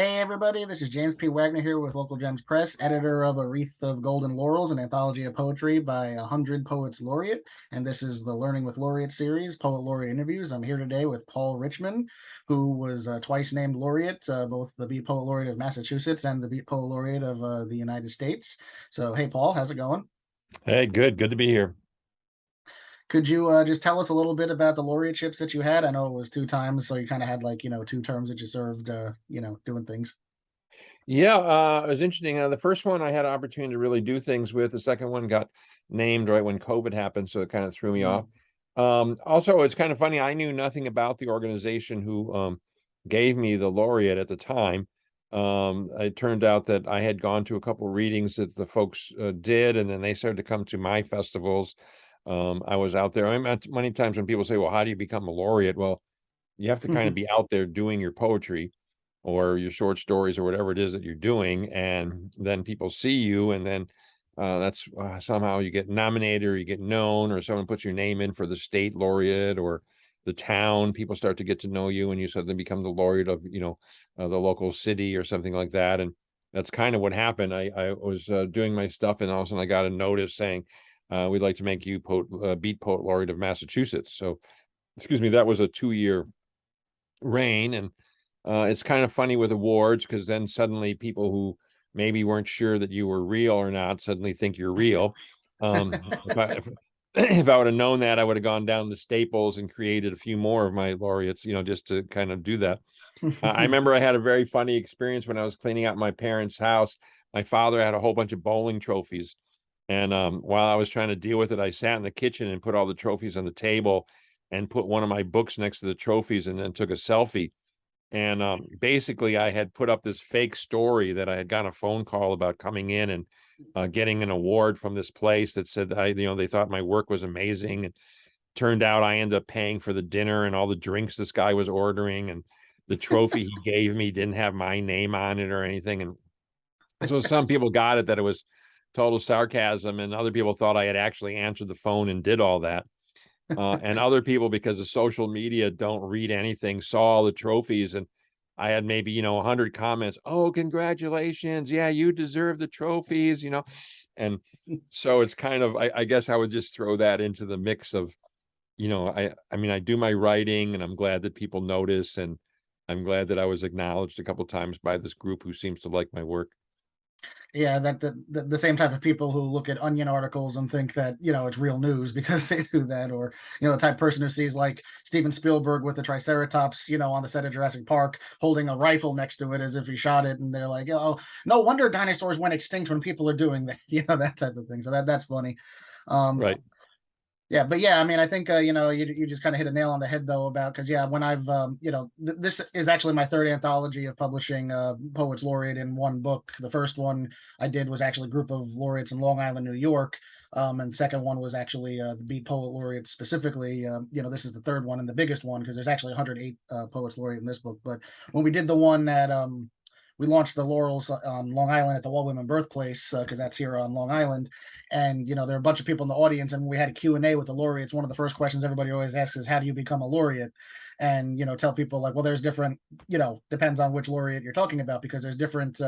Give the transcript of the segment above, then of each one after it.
Hey everybody, this is James P. Wagner here with Local Gems Press, editor of A Wreath of Golden Laurels, an anthology of poetry by 100 poets laureate. And this is the Learning with Laureate series, Poet Laureate Interviews. I'm here today with Paul Richmond, who was twice named laureate, both the Beat Poet Laureate of Massachusetts and the Beat Poet Laureate of the United States. So, hey Paul, how's it going? Hey, good to be here. Could you just tell us a little bit about the laureateships that you had? I know it was two times, so you kind of had like, two terms that you served, doing things. Yeah, it was interesting. The first one I had an opportunity to really do things with. The second one got named right when COVID happened, so it kind of threw me off. Also, it's kind of funny. I knew nothing about the organization who gave me the laureate at the time. It turned out that I had gone to a couple of readings that the folks did, and then they started to come to my festivals. I was out there. I mean, many times when people say, "Well, how do you become a laureate?" Well, you have to kind of be out there doing your poetry or your short stories or whatever it is that you're doing, and then people see you, and then that's somehow you get nominated or you get known, or someone puts your name in for the state laureate or the town. People start to get to know you, and you suddenly become the laureate of the local city or something like that. And that's kind of what happened. I was doing my stuff, and all of a sudden I got a notice saying, we'd like to make you beat poet laureate of Massachusetts. So excuse me, that was a 2-year reign. And it's kind of funny with awards, because then suddenly people who maybe weren't sure that you were real or not suddenly think you're real. If if I would have known that, I would have gone down to Staples and created a few more of my laureates, just to kind of do that. I remember I had a very funny experience when I was cleaning out my parents' house. My father had a whole bunch of bowling trophies. And while I was trying to deal with it, I sat in the kitchen and put all the trophies on the table and put one of my books next to the trophies and then took a selfie. And basically, I had put up this fake story that I had gotten a phone call about coming in and getting an award from this place that said they thought my work was amazing. And turned out I ended up paying for the dinner and all the drinks this guy was ordering, and the trophy he gave me didn't have my name on it or anything. And so some people got it that it was total sarcasm, and other people thought I had actually answered the phone and did all that. And other people, because of social media, don't read anything, saw all the trophies, and I had maybe 100 comments. Oh, congratulations! Yeah, you deserve the trophies. And so it's kind of, I guess I would just throw that into the mix of, I mean, I do my writing, and I'm glad that people notice, and I'm glad that I was acknowledged a couple times by this group who seems to like my work. Yeah, that the same type of people who look at Onion articles and think that it's real news because they do that, or the type of person who sees like Steven Spielberg with the Triceratops, on the set of Jurassic Park, holding a rifle next to it as if he shot it, and they're like, oh, no wonder dinosaurs went extinct when people are doing that, that type of thing. So that's funny. Um, Right. yeah, but yeah, I mean, I think you just kind of hit a nail on the head though about because yeah, when I've this is actually my third anthology of publishing poets laureate in one book. The first one I did was actually a group of laureates in Long Island, New York, and the second one was actually the Beat Poet Laureates specifically. This is the third one and the biggest one because there's actually 108 poets laureate in this book. But when we did the one that we launched the Laurels on Long Island at the All Women Birthplace because that's here on Long Island, and there are a bunch of people in the audience, and we had a Q&A with the laureates. One of the first questions everybody always asks is, how do you become a laureate? And tell people like, well, there's different, depends on which laureate you're talking about, because there's different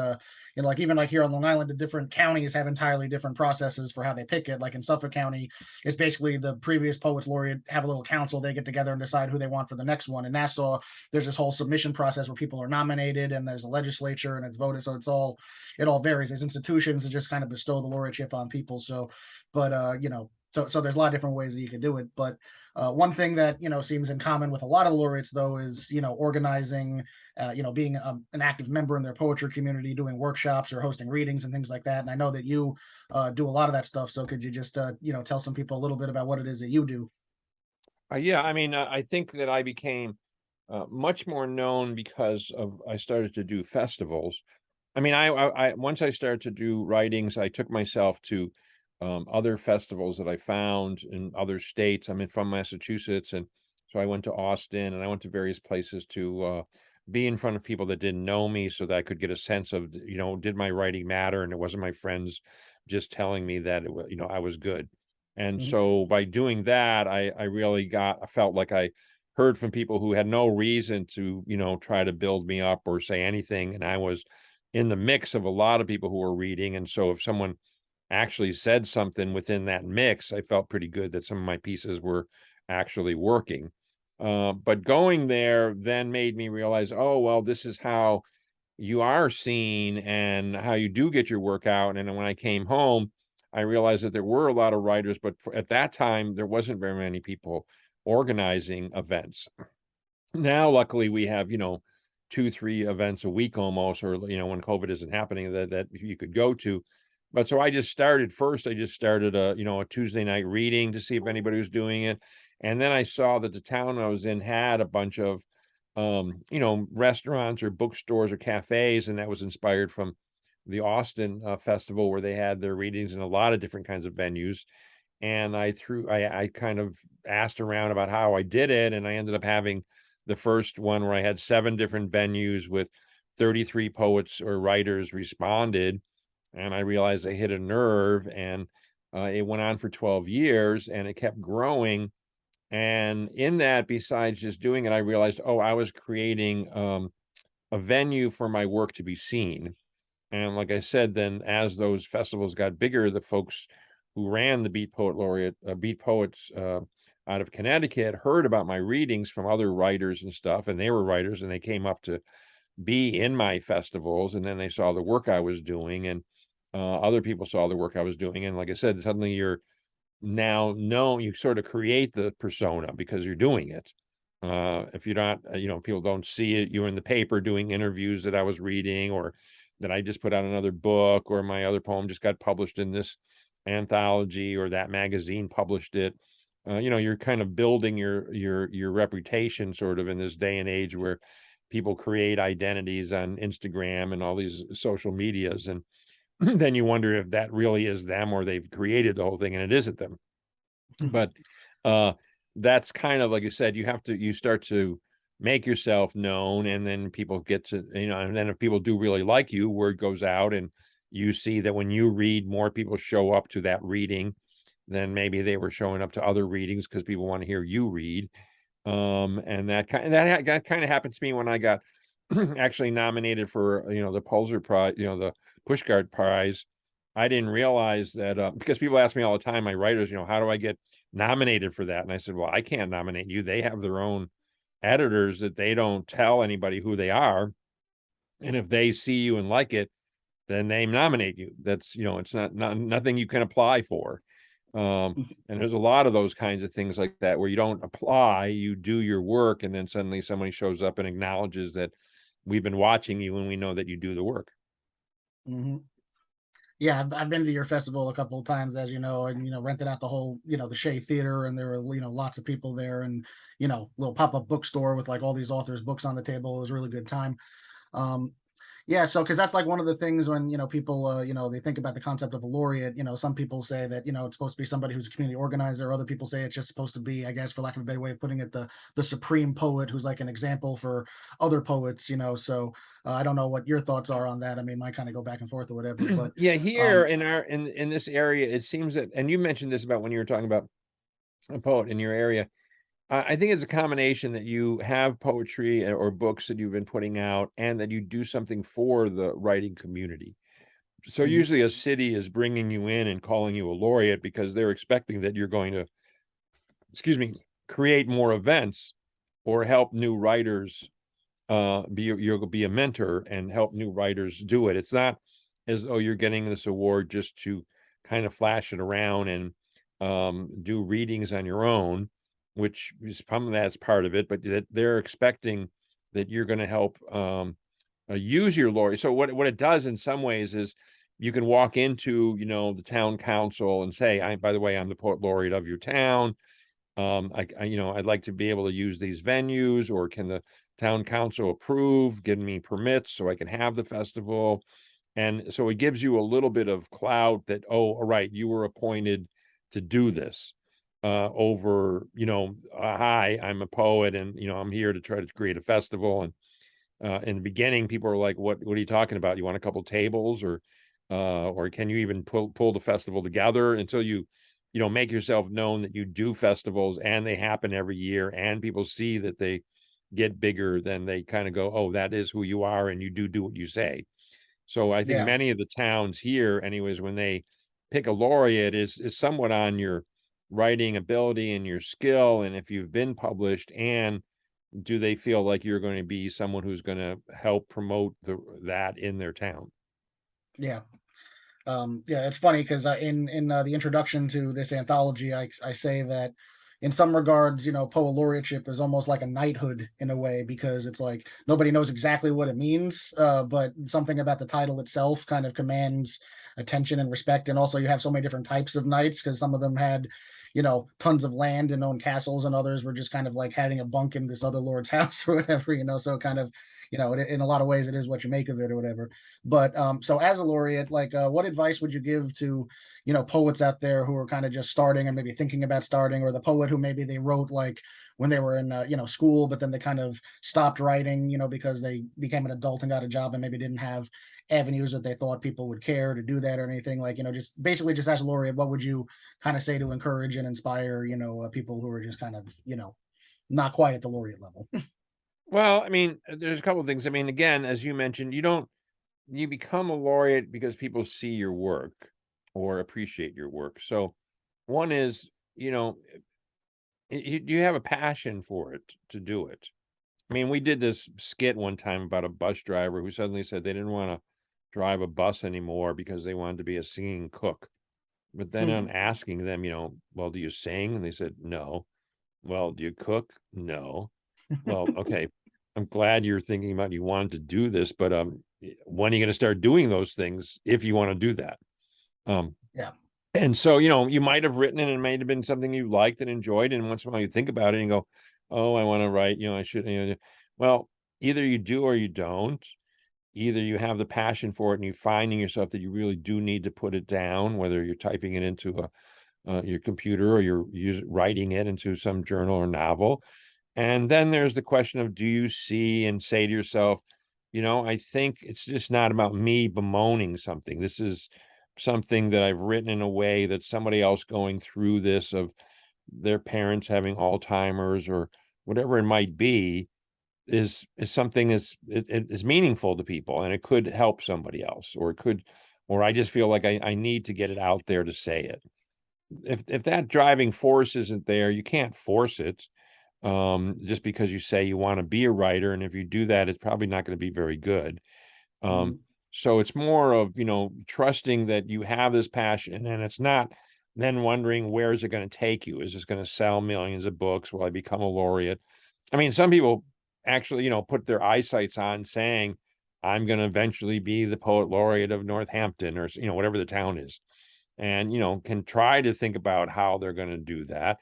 like even like here on Long Island, the different counties have entirely different processes for how they pick it. Like in Suffolk County, it's basically the previous poets laureate have a little council, they get together and decide who they want for the next one. In Nassau, there's this whole submission process where people are nominated and there's a legislature and it's voted, so it all varies. There's institutions that just kind of bestow the laureateship on people. So, but so there's a lot of different ways that you can do it. But one thing that seems in common with a lot of laureates though is organizing, being an active member in their poetry community, doing workshops or hosting readings and things like that. And I know that you do a lot of that stuff. So could you just tell some people a little bit about what it is that you do? Yeah, I mean, I think that I became much more known because of I started to do festivals. I mean, I once I started to do writings, I took myself to other festivals that I found in other states. I'm from Massachusetts, and so I went to Austin, and I went to various places to be in front of people that didn't know me, so that I could get a sense of, did my writing matter, and it wasn't my friends just telling me that I was good. And Mhm. so by doing that, I really I felt like I heard from people who had no reason to, try to build me up or say anything. And I was in the mix of a lot of people who were reading. And so if someone actually said something within that mix, I felt pretty good that some of my pieces were actually working. But going there then made me realize, oh, well, this is how you are seen and how you do get your work out. And when I came home, I realized that there were a lot of writers, but at that time, there wasn't very many people organizing events. Now, luckily, we have, 2, 3 events a week almost, or, when COVID isn't happening, that you could go to. But so I just started a Tuesday night reading to see if anybody was doing it. And then I saw that the town I was in had a bunch of, restaurants or bookstores or cafes. And that was inspired from the Austin festival, where they had their readings in a lot of different kinds of venues. And I kind of asked around about how I did it. And I ended up having the first one where I had 7 different venues with 33 poets or writers responded. And I realized I hit a nerve, and it went on for 12 years and it kept growing. And in that, besides just doing it, I realized, oh, I was creating a venue for my work to be seen. And like I said, then as those festivals got bigger, the folks who ran the Beat Poet Laureate, Beat Poets out of Connecticut heard about my readings from other writers and stuff. And they were writers, and they came up to be in my festivals. And then they saw the work I was doing, and other people saw the work I was doing. And like I said, suddenly you're now known, you sort of create the persona because you're doing it. If you're not, people don't see it, you're in the paper doing interviews that I was reading, or that I just put out another book, or my other poem just got published in this anthology, or that magazine published it. You're kind of building your reputation sort of in this day and age where people create identities on Instagram and all these social medias. And then you wonder if that really is them, or they've created the whole thing and it isn't them. But that's kind of, like you said, you start to make yourself known, and then people get to, and then if people do really like you, word goes out, and you see that when you read, more people show up to that reading than maybe they were showing up to other readings, because people want to hear you read. And that kind of happened to me when I got actually nominated for, the Pulitzer Prize, the Pushcart Prize. I didn't realize that, because people ask me all the time, my writers, how do I get nominated for that? And I said, well, I can't nominate you. They have their own editors that they don't tell anybody who they are. And if they see you and like it, then they nominate you. That's, it's not nothing you can apply for. And there's a lot of those kinds of things like that, where you don't apply, you do your work, and then suddenly somebody shows up and acknowledges that we've been watching you and we know that you do the work. Mm-hmm. Yeah, I've been to your festival a couple of times, as you know, and rented out the whole, the Shea Theater, and there were lots of people there, and little pop-up bookstore with like all these authors' books on the table. It was a really good time. Um, yeah, so because that's like one of the things when people they think about the concept of a laureate. Some people say that it's supposed to be somebody who's a community organizer. Other people say it's just supposed to be, I guess, for lack of a better way of putting it, the supreme poet who's like an example for other poets. So I don't know what your thoughts are on that. I mean, might kind of go back and forth or whatever, but Yeah, here in this area, it seems that, and you mentioned this about when you were talking about a poet in your area. I think it's a combination that you have poetry or books that you've been putting out, and that you do something for the writing community. So mhm, usually a city is bringing you in and calling you a laureate because they're expecting that you're going to, excuse me, create more events or help new writers, you'll be a mentor and help new writers do it. It's not as though you're getting this award just to kind of flash it around and do readings on your own, which is some of that's part of it, but that they're expecting that you're going to help use your laureate. So what it does in some ways is you can walk into, the town council and say, by the way, I'm the poet laureate of your town. I'd like to be able to use these venues, or can the town council approve, give me permits so I can have the festival? And so it gives you a little bit of clout that, oh, all right, you were appointed to do this over, hi, I'm a poet, and, I'm here to try to create a festival. And in the beginning, people are like, what are you talking about? You want a couple tables, or can you even pull the festival together? Until you make yourself known that you do festivals and they happen every year and people see that they get bigger, then they kind of go, oh, that is who you are, and you do what you say. So I think Yeah. many of the towns here, anyways, when they pick a laureate, is somewhat on your writing ability and your skill, and if you've been published, and do they feel like you're going to be someone who's going to help promote that in their town. Yeah. Yeah, it's funny because in the introduction to this anthology, I say that in some regards, poet laureateship is almost like a knighthood in a way, because it's like nobody knows exactly what it means, but something about the title itself kind of commands attention and respect. And also, you have so many different types of knights, because some of them had, tons of land and owned castles, and others were just kind of like having a bunk in this other lord's house or whatever. So kind of, in a lot of ways, it is what you make of it or whatever. But so as a laureate, like, what advice would you give to, poets out there who are kind of just starting and maybe thinking about starting, or the poet who maybe they wrote like when they were in, school, but then they kind of stopped writing, because they became an adult and got a job and maybe didn't have avenues that they thought people would care to do that or anything, like, just basically just as a laureate, what would you kind of say to encourage and inspire, people who are just kind of, not quite at the laureate level? Well, I mean, there's a couple of things. I mean, again, as you mentioned, you become a laureate because people see your work or appreciate your work. So one is, you have a passion for it to do it. I mean, we did this skit one time about a bus driver who suddenly said they didn't want to drive a bus anymore because they wanted to be a singing cook. But then on asking them, well, do you sing? And they said, no. Well, do you cook? No. Well, okay. I'm glad you're thinking about you wanted to do this, but when are you going to start doing those things if you want to do that? Um, Yeah. and so, you might have written it and it might have been something you liked and enjoyed. And once in a while you think about it and go, oh, I want to write, I should, well, either you do or you don't. Either you have the passion for it and you're finding yourself that you really do need to put it down, whether you're typing it into your computer or you're writing it into some journal or novel. And then there's the question of, do you see and say to yourself, I think it's just not about me bemoaning something. This is something that I've written in a way that somebody else going through this, of their parents having Alzheimer's or whatever it might be, is something is meaningful to people, and it could help somebody else, or I just feel like I need to get it out there to say it. If that driving force isn't there, you can't force it, just because you say you want to be a writer. And if you do that, it's probably not going to be very good. Um, Mhm. so it's more of, trusting that you have this passion, and it's not then wondering, where is it going to take you? Is this going to sell millions of books? Will I become a laureate? I mean, some people actually, put their eyesights on saying, I'm going to eventually be the poet laureate of Northampton, or, whatever the town is. And, can try to think about how they're going to do that.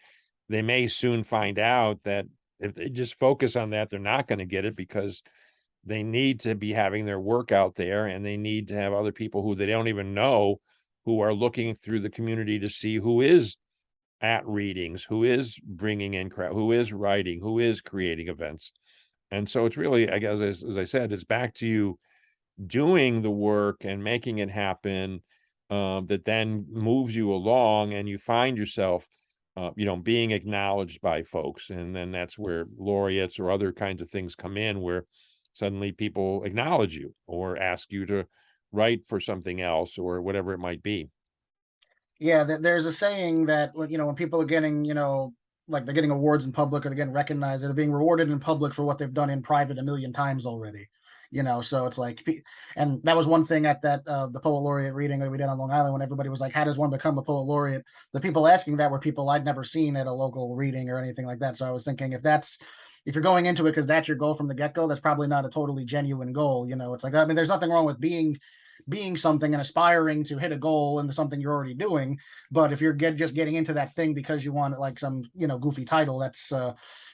They may soon find out that if they just focus on that, they're not going to get it, because they need to be having their work out there, and they need to have other people who they don't even know, who are looking through the community to see who is at readings, who is bringing in crowd, who is writing, who is creating events. And so it's really, I guess, as I said, it's back to you doing the work and making it happen, that then moves you along, and you find yourself, being acknowledged by folks. And then that's where laureates or other kinds of things come in, where suddenly people acknowledge you or ask you to write for something else or whatever it might be. Yeah, there's a saying that when people are getting, like they're getting awards in public or they're getting recognized, they're being rewarded in public for what they've done in private a million times already. So it's like, and that was one thing at that the poet laureate reading that we did on Long Island, when everybody was like, "How does one become a poet laureate?" The people asking that were people I'd never seen at a local reading or anything like that. So I was thinking, if you're going into it because that's your goal from the get go, that's probably not a totally genuine goal. It's like, I mean, there's nothing wrong with being something and aspiring to hit a goal into something you're already doing. But if you're just getting into that thing because you want like some, goofy title, that's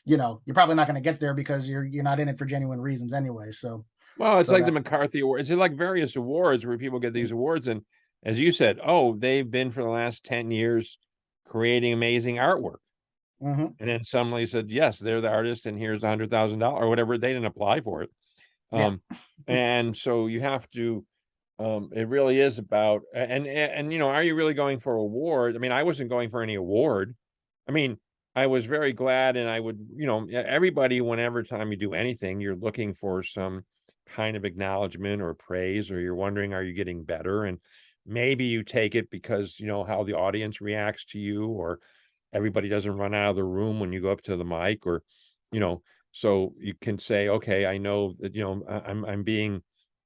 you're probably not going to get there, because you're not in it for genuine reasons anyway. So Well, it's so like the that's McCarthy Award. It's like various awards where people get these awards. And as you said, oh, they've been for the last 10 years creating amazing artwork. mm-hmm. And then somebody said, yes, they're the artist, and here's $100,000 or whatever. They didn't apply for it. Yeah. And so you have to It really is about, and you know, are you really going for award? I mean, I wasn't going for any award. I mean, I was very glad, and I would, you know, everybody, whenever time you do anything, you're looking for some kind of acknowledgement or praise, or you're wondering, are you getting better? And maybe you take it because you know how the audience reacts to you, or everybody doesn't run out of the room when you go up to the mic, or, you know, so you can say, okay, I know that, you know, I'm being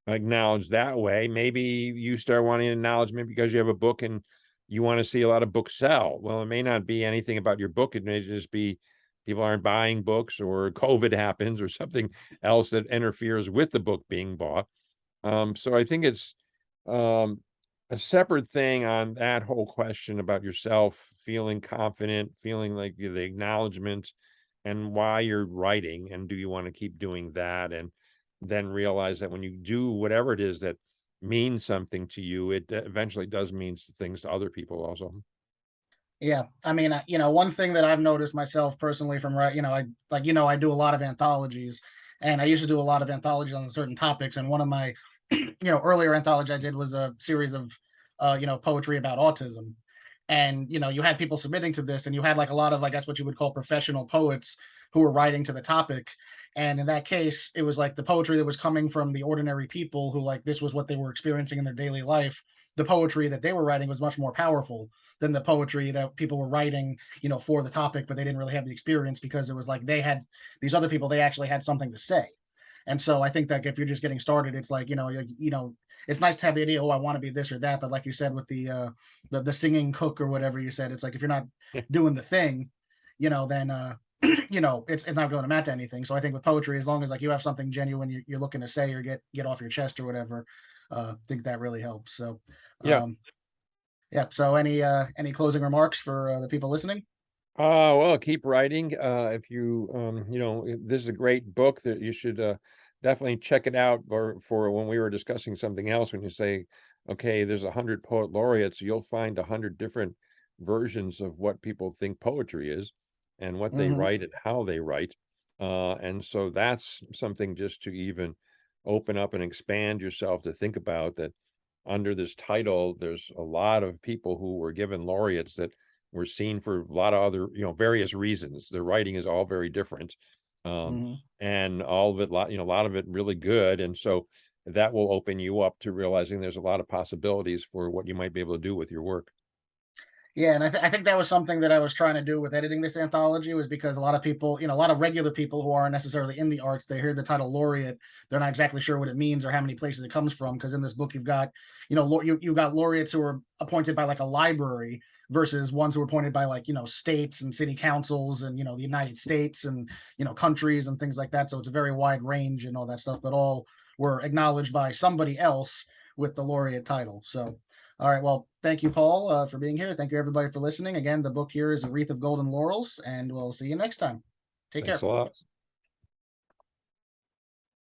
acknowledged that way. Maybe you start wanting acknowledgement because you have a book and you want to see a lot of books sell. Well, it may not be anything about your book. It may just be people aren't buying books, or COVID happens, or something else that interferes with the book being bought. So I think it's um, a separate thing on that whole question about yourself feeling confident, feeling like the acknowledgement, and why you're writing, and do you want to keep doing that, and then realize that when you do whatever it is that means something to you, it eventually does mean things to other people also. Yeah, I mean, one thing that I've noticed myself personally from I do a lot of anthologies, and I used to do a lot of anthologies on certain topics. And one of my, earlier anthology I did was a series of, poetry about autism. And you had people submitting to this, and you had like a lot of, I guess, what you would call professional poets who were writing to the topic. And in that case, it was like the poetry that was coming from the ordinary people who, like, this was what they were experiencing in their daily life. The poetry that they were writing was much more powerful than the poetry that people were writing, for the topic, but they didn't really have the experience, because it was like they had these other people, they actually had something to say. And so I think that if you're just getting started, it's like, it's nice to have the idea, oh, I want to be this or that. But like you said, with the singing cook or whatever you said, it's like, if you're not doing the thing, then it's not going to amount to anything. So I think with poetry, as long as like you have something genuine you're looking to say or get off your chest or whatever, I think that really helps. So Yeah. um yeah. So any closing remarks for the people listening? Well, keep writing. If you, you know, this is a great book that you should definitely check it out. Or for when we were discussing something else, when you say, okay, there's 100 poet laureates, you'll find 100 different versions of what people think poetry is, and what they Hmm. write and how they write. And so that's something just to even open up and expand yourself to think about, that under this title, there's a lot of people who were given laureates that were seen for a lot of other, you know, various reasons. Their writing is all very different. Um, Hmm. and all of it, you know, a lot of it really good. And so that will open you up to realizing there's a lot of possibilities for what you might be able to do with your work. Yeah, and I think that was something that I was trying to do with editing this anthology, was because a lot of people, a lot of regular people who aren't necessarily in the arts, they hear the title laureate, they're not exactly sure what it means or how many places it comes from. Because in this book, you've got, you've got laureates who are appointed by like a library versus ones who are appointed by, like, states and city councils and the United States and countries and things like that. So it's a very wide range and all that stuff, but all were acknowledged by somebody else with the laureate title. So. All right. Well, thank you, Paul, for being here. Thank you, everybody, for listening. Again, the book here is A Wreath of Golden Laurels, and we'll see you next time. Take Thanks a care. lot.